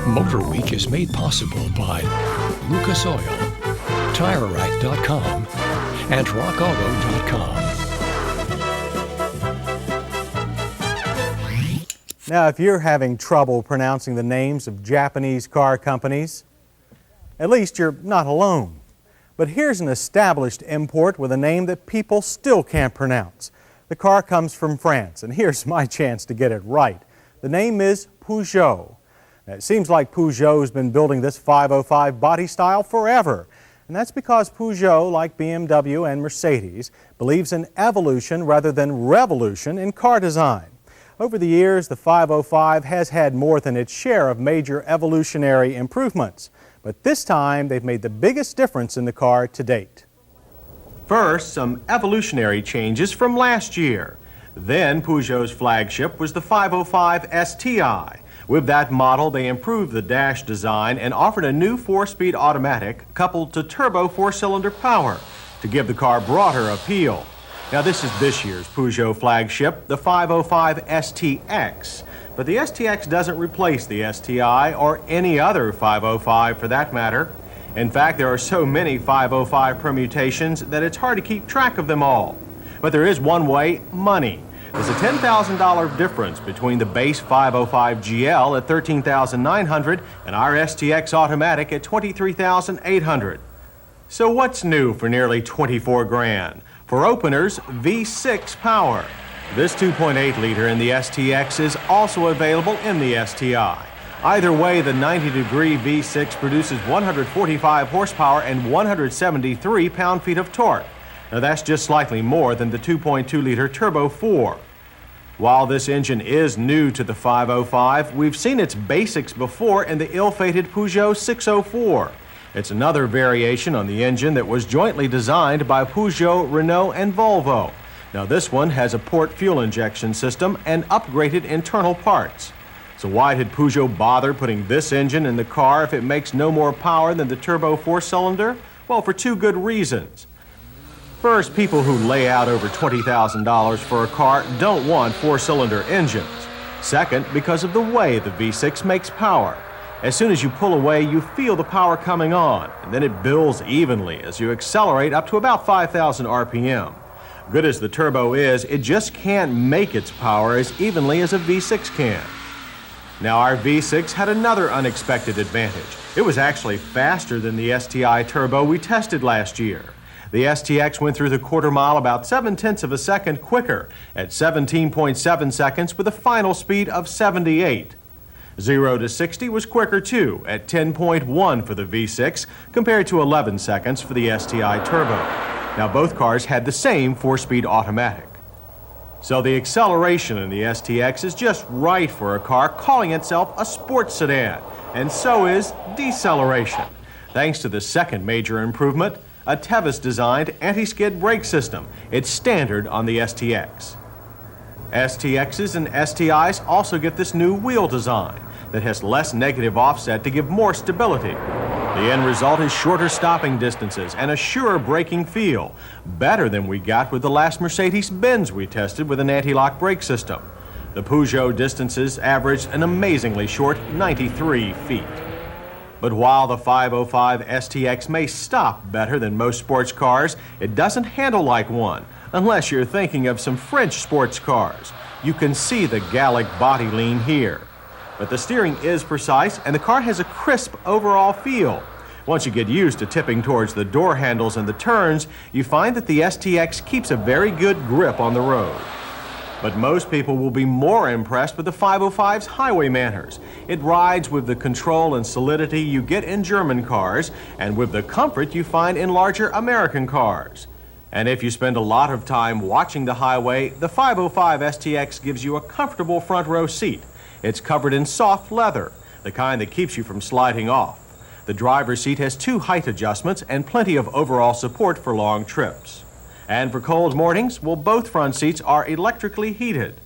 MotorWeek is made possible by Lucas Oil, TireRack.com, and RockAuto.com. Now, if you're having trouble pronouncing the names of Japanese car companies, at least you're not alone. But here's an established import with a name that people still can't pronounce. The car comes from France, and here's my chance to get it right. The name is Peugeot. Now, it seems like Peugeot has been building this 505 body style forever. And that's because Peugeot, like BMW and Mercedes, believes in evolution rather than revolution in car design. Over the years, the 505 has had more than its share of major evolutionary improvements. But this time, they've made the biggest difference in the car to date. First, some evolutionary changes from last year. Then, Peugeot's flagship was the 505 STI. With that model, they improved the dash design and offered a new 4-speed automatic coupled to turbo 4-cylinder power to give the car broader appeal. Now, this is this year's Peugeot flagship, the 505 STX. But the STX doesn't replace the STI or any other 505 for that matter. In fact, there are so many 505 permutations that it's hard to keep track of them all. But there is one way: money. There's a $10,000 difference between the base 505 GL at $13,900 and our STX automatic at $23,800. So what's new for nearly 24 grand? For openers, V6 power. This 2.8-liter in the STX is also available in the STI. Either way, the 90-degree V6 produces 145 horsepower and 173 pound-feet of torque. Now that's just slightly more than the 2.2-liter Turbo 4. While this engine is new to the 505, we've seen its basics before in the ill-fated Peugeot 604. It's another variation on the engine that was jointly designed by Peugeot, Renault, and Volvo. Now this one has a port fuel injection system and upgraded internal parts. So why did Peugeot bother putting this engine in the car if it makes no more power than the turbo 4-cylinder? Well, for two good reasons. First, people who lay out over $20,000 for a car don't want 4-cylinder engines. Second, because of the way the V6 makes power. As soon as you pull away, you feel the power coming on, and then it builds evenly as you accelerate up to about 5,000 RPM. Good as the turbo is, it just can't make its power as evenly as a V6 can. Now, our V6 had another unexpected advantage. It was actually faster than the STI turbo we tested last year. The STX went through the quarter mile about 0.7 of a second quicker at 17.7 seconds with a final speed of 78. 0 to 60 was quicker too at 10.1 for the V6 compared to 11 seconds for the STI turbo. Now both cars had the same 4-speed automatic. So the acceleration in the STX is just right for a car calling itself a sports sedan, and so is deceleration. Thanks to the second major improvement, a Tevis-designed anti-skid brake system. It's standard on the STX. STXs and STIs also get this new wheel design that has less negative offset to give more stability. The end result is shorter stopping distances and a surer braking feel, better than we got with the last Mercedes-Benz we tested with an anti-lock brake system. The Peugeot distances averaged an amazingly short 93 feet. But while the 505 STX may stop better than most sports cars, it doesn't handle like one, unless you're thinking of some French sports cars. You can see the Gallic body lean here. But the steering is precise, and the car has a crisp overall feel. Once you get used to tipping towards the door handles and the turns, you find that the STX keeps a very good grip on the road. But most people will be more impressed with the 505's highway manners. It rides with the control and solidity you get in German cars, and with the comfort you find in larger American cars. And if you spend a lot of time watching the highway, the 505 STX gives you a comfortable front row seat. It's covered in soft leather, the kind that keeps you from sliding off. The driver's seat has 2 height adjustments and plenty of overall support for long trips. And for cold mornings, well, both front seats are electrically heated.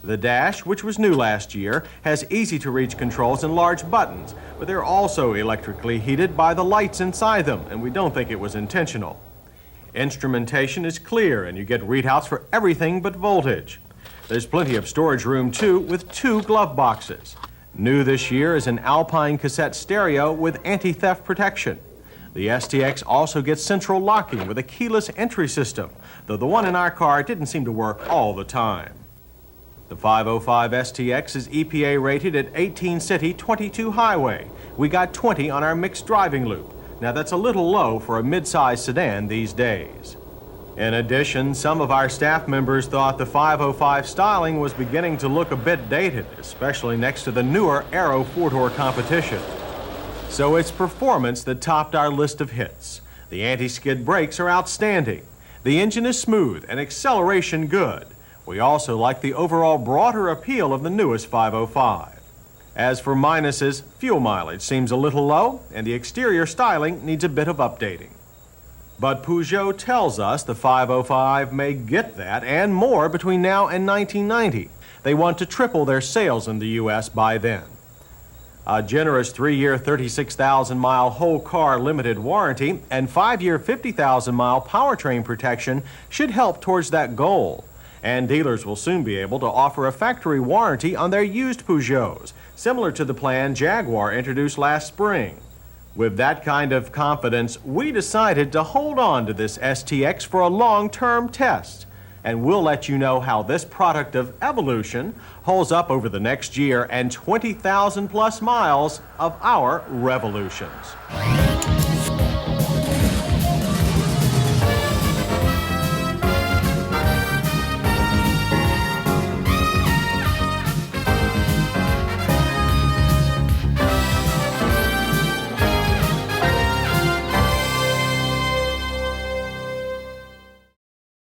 The dash, which was new last year, has easy-to-reach controls and large buttons, but they're also electrically heated by the lights inside them, and we don't think it was intentional. Instrumentation is clear, and you get readouts for everything but voltage. There's plenty of storage room, too, with 2 glove boxes. New this year is an Alpine cassette stereo with anti-theft protection. The STX also gets central locking with a keyless entry system, though the one in our car didn't seem to work all the time. The 505 STX is EPA rated at 18 city, 22 highway. We got 20 on our mixed driving loop. Now that's a little low for a mid-size sedan these days. In addition, some of our staff members thought the 505 styling was beginning to look a bit dated, especially next to the newer Aero 4-door competition. So it's performance that topped our list of hits. The anti-skid brakes are outstanding. The engine is smooth and acceleration good. We also like the overall broader appeal of the newest 505. As for minuses, fuel mileage seems a little low, and the exterior styling needs a bit of updating. But Peugeot tells us the 505 may get that and more between now and 1990. They want to triple their sales in the U.S. by then. A generous 3-year, 36,000-mile whole car limited warranty and 5-year, 50,000-mile powertrain protection should help towards that goal. And dealers will soon be able to offer a factory warranty on their used Peugeots, similar to the plan Jaguar introduced last spring. With that kind of confidence, we decided to hold on to this STX for a long-term test. And we'll let you know how this product of evolution holds up over the next year and 20,000 plus miles of our revolutions.